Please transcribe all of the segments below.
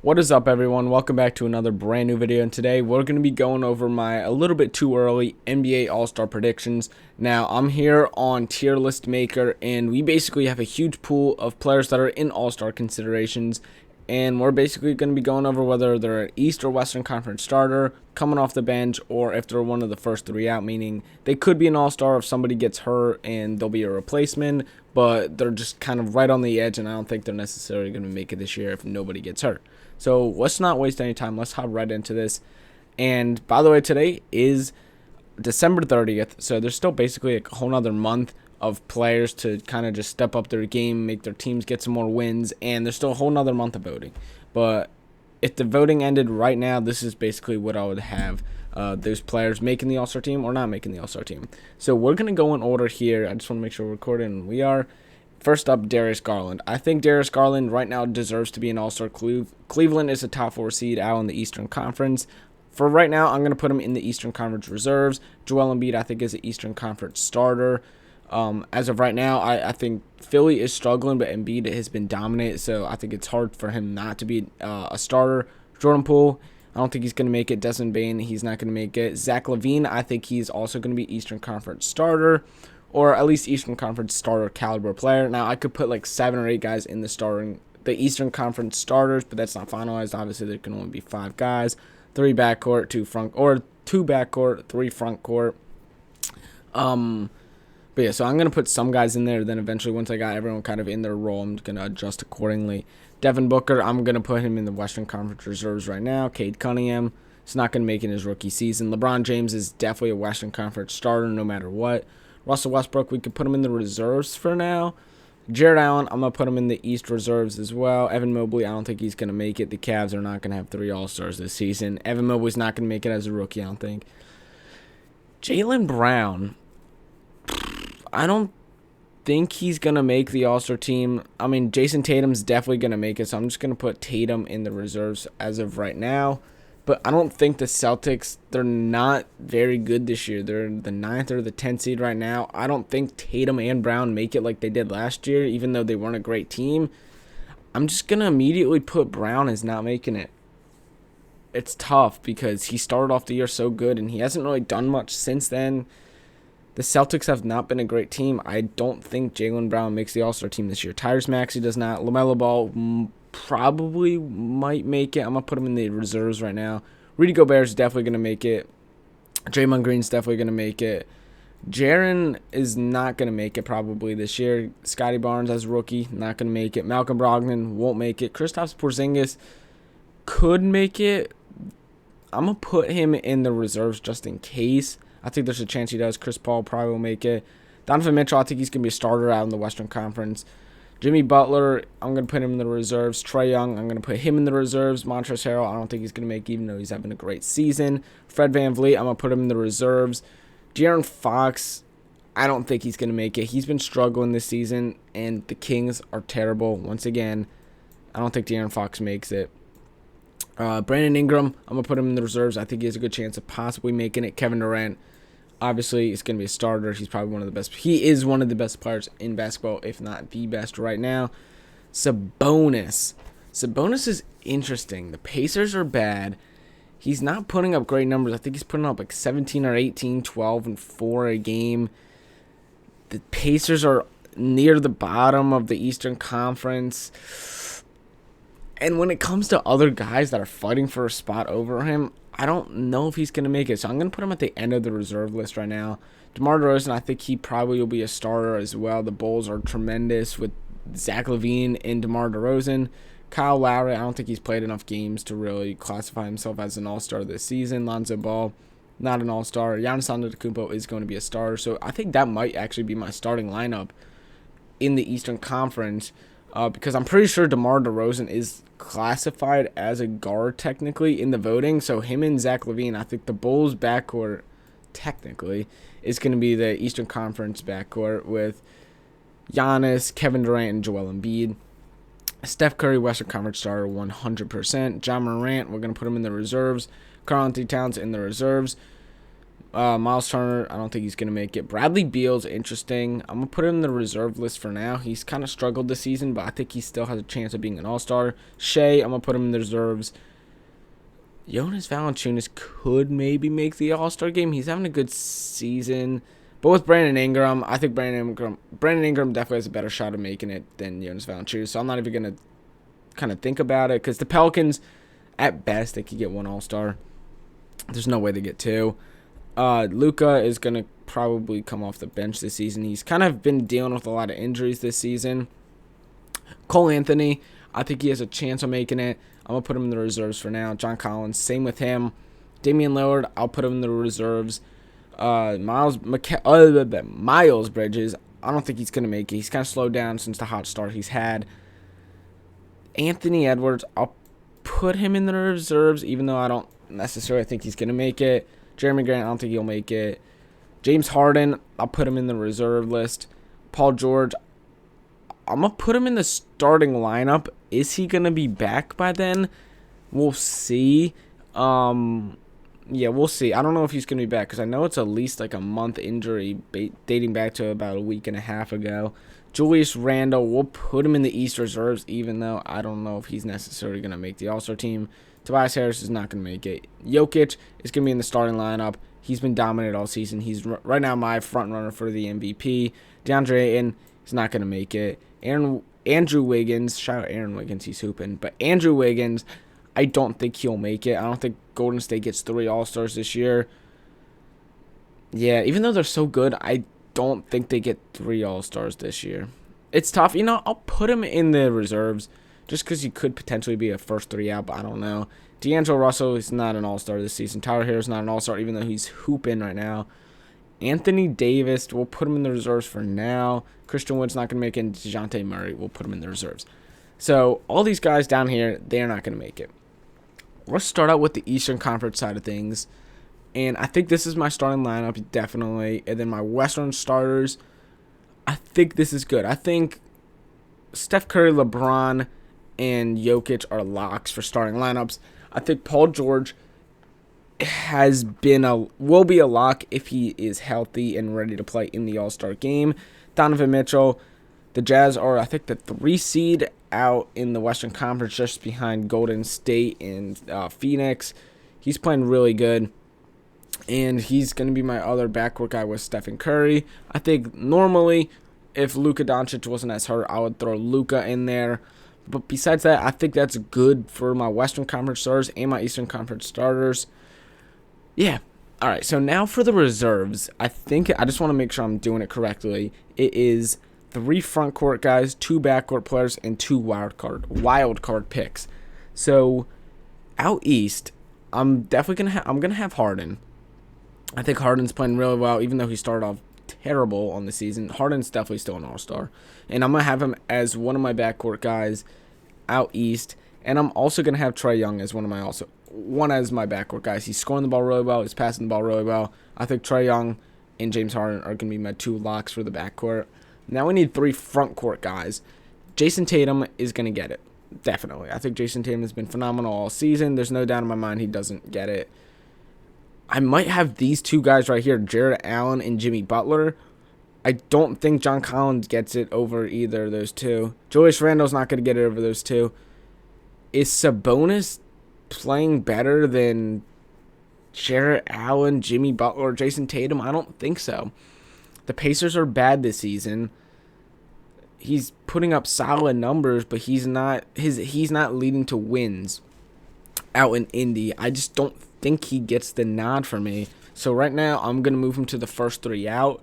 What is up, everyone? Welcome back to another brand new video, and today we're going to be going over my a little bit too early NBA All-Star predictions. Now, I'm here on Tier List Maker, and we basically have a huge pool of players that are in All-Star considerations, and we're basically going to be going over whether they're an East or Western Conference starter, coming off the bench, or if they're one of the first three out, meaning they could be an All-Star if somebody gets hurt and they'll be a replacement, but they're just kind of right on the edge, and I don't think they're necessarily going to make it this year if nobody gets hurt. So let's not waste any time. Let's hop right into this. And by the way, today is December 30th, so there's still basically a whole nother month of players to kind of just step up their game, make their teams get some more wins, and there's still a whole nother month of voting. But if the voting ended right now, this is basically what I would have those players making the All-Star team or not making the All-Star team. So we're going to go in order here. I just want to make sure we're recording. We are. First up, Darius Garland. I think Darius Garland right now deserves to be an All-Star. Cleveland is a top 4 seed out in the Eastern Conference. For right now, I'm going to put him in the Eastern Conference reserves. Joel Embiid, I think, is an Eastern Conference starter. As of right now, I think Philly is struggling, but Embiid has been dominant, so I think it's hard for him not to be a starter. Jordan Poole, I don't think he's going to make it. Desmond Bane, he's not going to make it. Zach LaVine, I think he's also going to be Eastern Conference starter, or at least Eastern Conference starter caliber player. Now, I could put like 7 or 8 guys in the Eastern Conference starters, but that's not finalized. Obviously, there can only be 5 guys, 3 backcourt, 2 front, or 2 backcourt, 3 front court. But yeah, so I'm going to put some guys in there. Then eventually, once I got everyone kind of in their role, I'm going to adjust accordingly. Devin Booker, I'm going to put him in the Western Conference reserves right now. Cade Cunningham, he's not going to make it in his rookie season. LeBron James is definitely a Western Conference starter no matter what. Russell Westbrook, we could put him in the reserves for now. Jared Allen, I'm going to put him in the East reserves as well. Evan Mobley, I don't think he's going to make it. The Cavs are not going to have 3 All-Stars this season. Evan Mobley's not going to make it as a rookie, I don't think. Jaylen Brown, I don't think he's going to make the All-Star team. I mean, Jason Tatum's definitely going to make it, so I'm just going to put Tatum in the reserves as of right now. But I don't think the Celtics, they're not very good this year. They're the 9th or the 10th seed right now. I don't think Tatum and Brown make it like they did last year, even though they weren't a great team. I'm just going to immediately put Brown as not making it. It's tough because he started off the year so good, and he hasn't really done much since then. The Celtics have not been a great team. I don't think Jaylen Brown makes the All-Star team this year. Tyrese Maxey does not. LaMelo Ball probably might make it. I'm going to put him in the reserves right now. Rudy Gobert is definitely going to make it. Draymond Green's definitely going to make it. Jaren is not going to make it probably this year. Scotty Barnes as a rookie, not going to make it. Malcolm Brogdon won't make it. Kristaps Porzingis could make it. I'm going to put him in the reserves just in case. I think there's a chance he does. Chris Paul probably will make it. Donovan Mitchell, I think he's going to be a starter out in the Western Conference. Jimmy Butler, I'm going to put him in the reserves. Trae Young, I'm going to put him in the reserves. Montrezl Harrell, I don't think he's going to make it, even though he's having a great season. Fred VanVleet, I'm going to put him in the reserves. De'Aaron Fox, I don't think he's going to make it. He's been struggling this season, and the Kings are terrible. Once again, I don't think De'Aaron Fox makes it. Brandon Ingram, I'm going to put him in the reserves. I think he has a good chance of possibly making it. Kevin Durant, obviously, he's going to be a starter. He's probably one of the best. He is one of the best players in basketball, if not the best right now. Sabonis. Sabonis is interesting. The Pacers are bad. He's not putting up great numbers. I think he's putting up like 17 or 18, 12, and 4 a game. The Pacers are near the bottom of the Eastern Conference. And when it comes to other guys that are fighting for a spot over him, I don't know if he's going to make it. So I'm going to put him at the end of the reserve list right now. DeMar DeRozan, I think he probably will be a starter as well. The Bulls are tremendous with Zach LaVine and DeMar DeRozan. Kyle Lowry, I don't think he's played enough games to really classify himself as an all-star this season. Lonzo Ball, not an all-star. Giannis Antetokounmpo is going to be a starter. So I think that might actually be my starting lineup in the Eastern Conference. Because I'm pretty sure DeMar DeRozan is classified as a guard technically in the voting. So him and Zach LaVine, I think the Bulls backcourt technically is going to be the Eastern Conference backcourt with Giannis, Kevin Durant, and Joel Embiid. Steph Curry, Western Conference starter 100%. John Morant, we're going to put him in the reserves. Karl-Anthony Towns in the reserves. Miles Turner, I don't think he's going to make it. Bradley Beal's interesting. I'm going to put him in the reserve list for now. He's kind of struggled this season, but I think he still has a chance of being an all-star. Shea, I'm going to put him in the reserves. Jonas Valanciunas could maybe make the all-star game. He's having a good season. But with Brandon Ingram, I think Brandon Ingram definitely has a better shot of making it than Jonas Valanciunas. So I'm not even going to kind of think about it, because the Pelicans, at best, they could get one all-star. There's no way they get two. Luka is going to probably come off the bench this season. He's kind of been dealing with a lot of injuries this season. Cole Anthony, I think he has a chance of making it. I'm going to put him in the reserves for now. John Collins, same with him. Damian Lillard, I'll put him in the reserves. Miles Bridges, I don't think he's going to make it. He's kind of slowed down since the hot start he's had. Anthony Edwards, I'll put him in the reserves, even though I don't necessarily think he's going to make it. Jeremy Grant, I don't think he'll make it. James Harden, I'll put him in the reserve list. Paul George, I'm going to put him in the starting lineup. Is he going to be back by then? We'll see. Yeah, we'll see. I don't know if he's going to be back, because I know it's at least like a month injury dating back to about a week and a half ago. Julius Randle, we'll put him in the East reserves, even though I don't know if he's necessarily going to make the All-Star team. Tobias Harris is not going to make it. Jokic is going to be in the starting lineup. He's been dominant all season. He's right now my front runner for the MVP. DeAndre Ayton is not going to make it. Andrew Wiggins, shout out Aaron Wiggins, he's hooping. But Andrew Wiggins, I don't think he'll make it. I don't think Golden State gets 3 All-Stars this year. Yeah, even though they're so good, I don't think they get 3 All-Stars this year. It's tough. I'll put him in the reserves just because he could potentially be a first 3 out, but I don't know. D'Angelo Russell is not an all-star this season. Tyler Harris is not an all-star, even though he's hooping right now. Anthony Davis, we'll put him in the reserves for now. Christian Wood's not going to make it. DeJounte Murray, we'll put him in the reserves. So all these guys down here, they're not going to make it. Let's start out with the Eastern Conference side of things. And I think this is my starting lineup, definitely. And then my Western starters, I think this is good. I think Steph Curry, LeBron, and Jokic are locks for starting lineups. I think Paul George will be a lock if he is healthy and ready to play in the All-Star game. Donovan Mitchell, the Jazz are, I think, the 3 seed out in the Western Conference, just behind Golden State and Phoenix. He's playing really good, and he's going to be my other backcourt guy with Stephen Curry. I think normally, if Luka Doncic wasn't as hurt, I would throw Luka in there. But besides that, I think that's good for my Western Conference starters and my Eastern Conference starters. Yeah. All right, so now for the reserves. I just want to make sure I'm doing it correctly. It is 3 front court guys, 2 backcourt players, and 2 wild card picks. So out east, I'm definitely gonna have Harden. I think Harden's playing really well, even though he started off terrible on the season. Harden's definitely still an all-star. And I'm going to have him as one of my backcourt guys out east. And I'm also going to have Trae Young as one as my backcourt guys. He's scoring the ball really well. He's passing the ball really well. I think Trae Young and James Harden are going to be my 2 locks for the backcourt. Now we need 3 front court guys. Jason Tatum is going to get it. Definitely. I think Jason Tatum has been phenomenal all season. There's no doubt in my mind he doesn't get it. I might have these 2 guys right here, Jared Allen and Jimmy Butler. I don't think John Collins gets it over either of those 2. Julius Randle's not going to get it over those 2. Is Sabonis playing better than Jared Allen, Jimmy Butler, or Jason Tatum? I don't think so. The Pacers are bad this season. He's putting up solid numbers, but he's not leading to wins out in Indy. I just don't think he gets the nod for me. So right now, I'm going to move him to the first 3 out.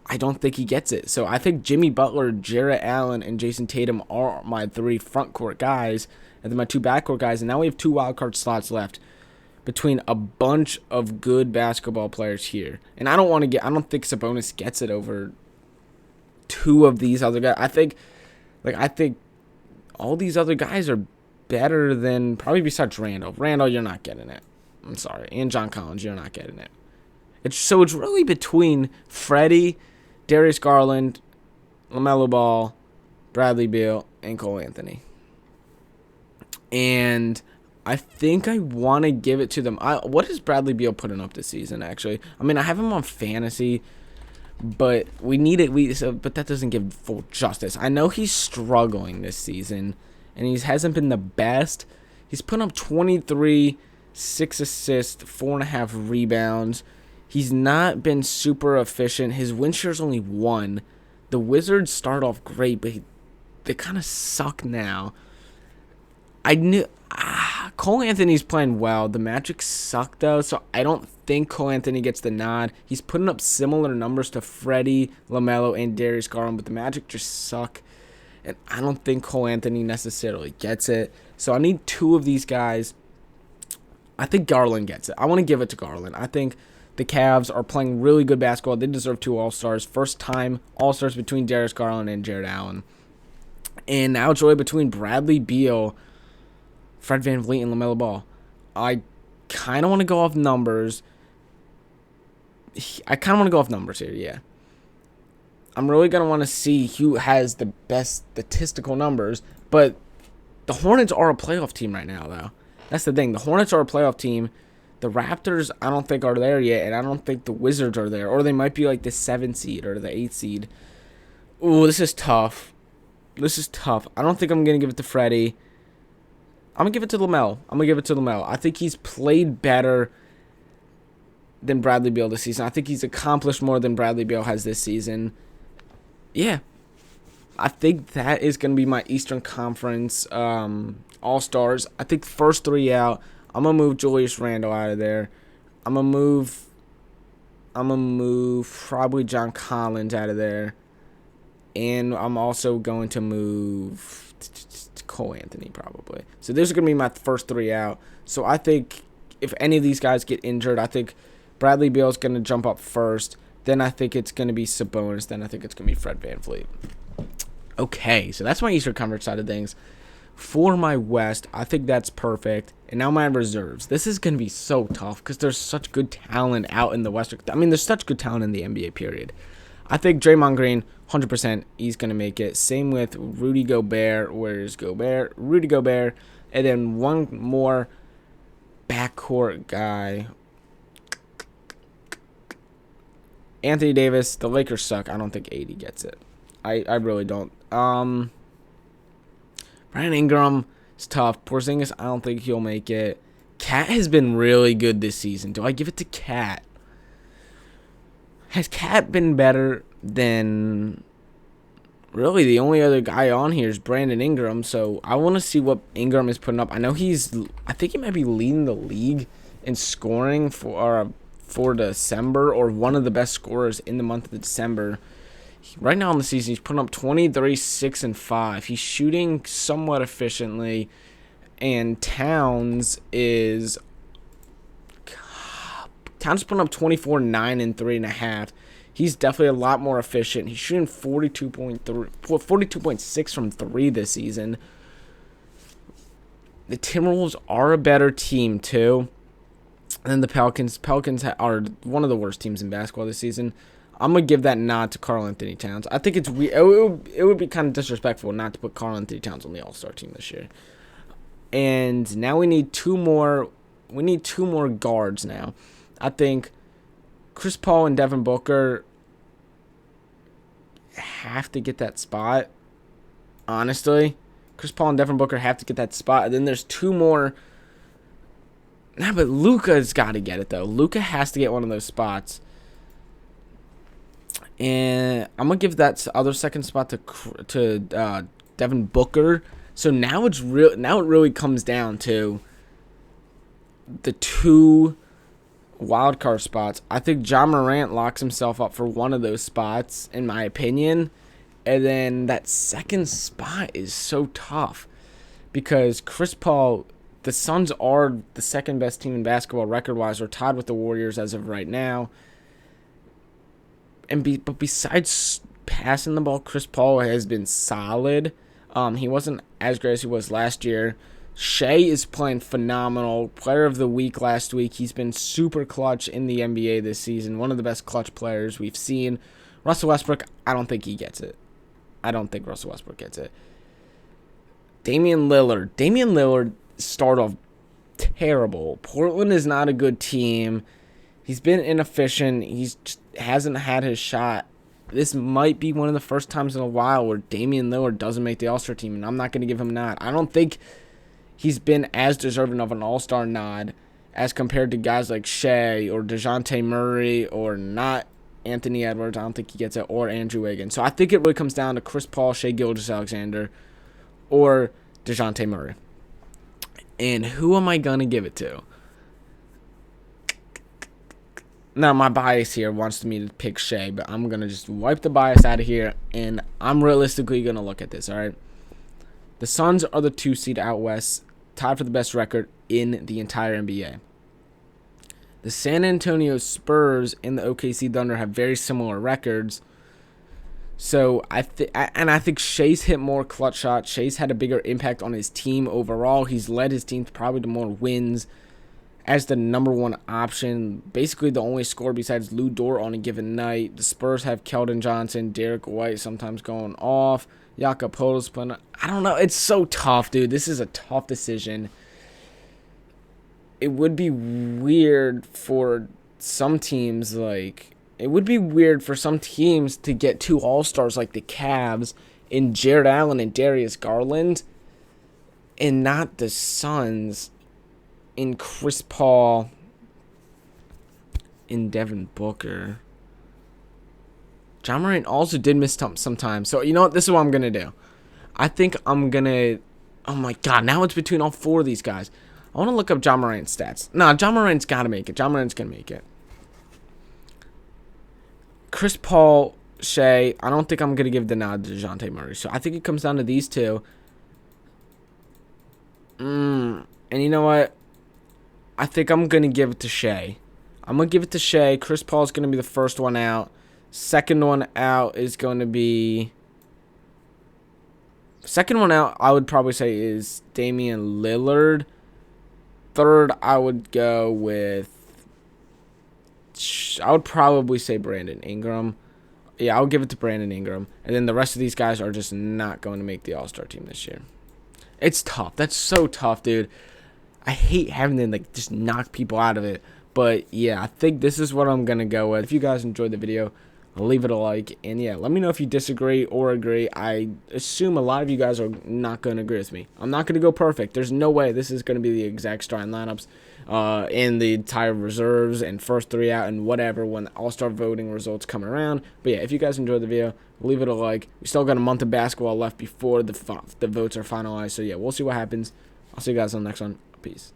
I don't think he gets it. So I think Jimmy Butler, Jared Allen, and Jason Tatum are my 3 front court guys, and then my 2 backcourt guys. And now we have 2 wildcard slots left between a bunch of good basketball players here. And I don't think Sabonis gets it over 2 of these other guys. I think all these other guys are better than, probably besides Randall. Randall, you're not getting it. I'm sorry. And John Collins, you're not getting it. It's really between Freddie, Darius Garland, LaMelo Ball, Bradley Beal, and Cole Anthony. And I think I want to give it to them. What is Bradley Beal putting up this season, actually? I mean, I have him on fantasy, but we need it. But that doesn't give full justice. I know he's struggling this season, and he hasn't been the best. He's putting up 23, 6 assists, 4.5 rebounds. He's not been super efficient. His win share is only 1. The Wizards start off great, but they kind of suck now. I knew Cole Anthony's playing well. The Magic suck, though, so I don't think Cole Anthony gets the nod. He's putting up similar numbers to Freddie, LaMelo, and Darius Garland, but the Magic just suck, and I don't think Cole Anthony necessarily gets it. So I need 2 of these guys. I think Garland gets it. I want to give it to Garland. I think the Cavs are playing really good basketball. They deserve 2 All-Stars. First time All-Stars between Darius Garland and Jared Allen. And now joy between Bradley Beal, Fred VanVleet, and LaMelo Ball. I kind of want to go off numbers. Here, yeah. I'm really going to want to see who has the best statistical numbers. But the Hornets are a playoff team right now, though. That's the thing. The Hornets are a playoff team. The Raptors, I don't think, are there yet, and I don't think the Wizards are there. Or they might be like the 7th seed or the 8th seed. Ooh, this is tough. I don't think I'm going to give it to Freddie. I'm going to give it to LaMelo. I think he's played better than Bradley Beal this season. I think he's accomplished more than Bradley Beal has this season. Yeah. I think that is going to be my Eastern Conference All-Stars. I think first 3 out. I'm going to move Julius Randle out of there. I'm going to move probably John Collins out of there. And I'm also going to move Cole Anthony probably. So those are going to be my first 3 out. So I think if any of these guys get injured, I think Bradley Beal is going to jump up first. Then I think it's going to be Sabonis. Then I think it's going to be Fred VanVleet. Okay, so that's my Eastern Conference side of things. For my West, I think that's perfect. And now my reserves. This is going to be so tough because there's such good talent out in the Western. I mean, there's such good talent in the NBA, period. I think Draymond Green, 100%, he's going to make it. Same with Rudy Gobert. Where's Gobert? Rudy Gobert. And then one more backcourt guy. Anthony Davis. The Lakers suck. I don't think AD gets it. I really don't. Brandon Ingram is tough. Porzingis, I don't think he'll make it. Cat has been really good this season. Do I give it to Cat? Has Cat been better than... Really, the only other guy on here is Brandon Ingram, so I want to see what Ingram is putting up. I know I think he might be leading the league in scoring for December, or one of the best scorers in the month of December. Right now in the season, he's putting up 23, 6, and 5. He's shooting somewhat efficiently, and Towns putting up 24, 9, and 3.5. He's definitely a lot more efficient. He's shooting 42.6 from 3 this season. The Timberwolves are a better team, too. And then the Pelicans. Pelicans are one of the worst teams in basketball this season. I'm going to give that nod to Karl Anthony Towns. I think it would be kind of disrespectful not to put Karl Anthony Towns on the All-Star team this year. And now we need 2 more. We need 2 more guards now. I think Chris Paul and Devin Booker have to get that spot. Honestly, Chris Paul and Devin Booker have to get that spot. And then there's 2 more. Nah, but Luka's got to get it, though. Luka has to get one of those spots. And I'm going to give that other second spot to Devin Booker. So now it really comes down to the 2 wildcard spots. I think John Morant locks himself up for one of those spots, in my opinion. And then that second spot is so tough because Chris Paul, the Suns are the second best team in basketball record-wise. They're tied with the Warriors as of right now. But besides passing the ball, Chris Paul has been solid. He wasn't as great as he was last year. Shea is playing phenomenal. Player of the week last week. He's been super clutch in the NBA this season. One of the best clutch players we've seen. Russell Westbrook, I don't think he gets it. I don't think Russell Westbrook gets it. Damian Lillard started off terrible. Portland is not a good team. He's been inefficient. He's just hasn't had his shot. This might be one of the first times in a while where Damian Lillard doesn't make the All-Star team, and I'm not going to give him a nod. I don't think he's been as deserving of an All-Star nod as compared to guys like Shea or DeJounte Murray or not Anthony Edwards. I don't think he gets it, or Andrew Wiggins. So I think it really comes down to Chris Paul, Shea Gilgeous-Alexander, or DeJounte Murray. And who am I going to give it to? Now, my bias here wants me to pick Shea, but I'm going to just wipe the bias out of here, and I'm realistically going to look at this, all right? The Suns are the 2 seed out west, tied for the best record in the entire NBA. The San Antonio Spurs and the OKC Thunder have very similar records. So I think Shea's hit more clutch shots. Shea's had a bigger impact on his team overall. He's led his team probably to more wins as the number one option. Basically the only scorer besides Lou Dort on a given night. The Spurs have Keldon Johnson, Derek White sometimes going off. Jakob Poeltl's playing. I don't know. It's so tough, dude. This is a tough decision. It would be weird for some teams, it would be weird for some teams to get 2 All-Stars like the Cavs in Jared Allen and Darius Garland, and not the Suns in Chris Paul and Devin Booker. John Morant also did miss some time. So, you know what? This is what I'm going to do. I think I'm going to... Oh, my God. Now it's between all 4 of these guys. I want to look up John Morant's stats. Nah, John Morant's got to make it. John Morant's going to make it. Chris Paul, Shea, I don't think I'm going to give the nod to DeJounte Murray. So I think it comes down to these 2. And you know what? I think I'm going to give it to Shea. I'm going to give it to Shea. Chris Paul's going to be the first one out. Second one out is going to be... Second one out, I would probably say, is Damian Lillard. Third, I would go with... I would probably say Brandon Ingram. Yeah, I would give it to Brandon Ingram. And then the rest of these guys are just not going to make the All-Star team this year. It's tough. That's so tough, dude. I hate having to just knock people out of it. But yeah, I think this is what I'm going to go with. If you guys enjoyed the video, leave it a like. And yeah, let me know if you disagree or agree. I assume a lot of you guys are not going to agree with me. I'm not going to go perfect. There's no way this is going to be the exact starting lineups in the entire reserves and first 3 out and whatever when the All-Star voting results come around. But yeah, if you guys enjoyed the video, leave it a like. We still got a month of basketball left before the votes are finalized. So yeah, we'll see what happens. I'll see you guys on the next one. Peace.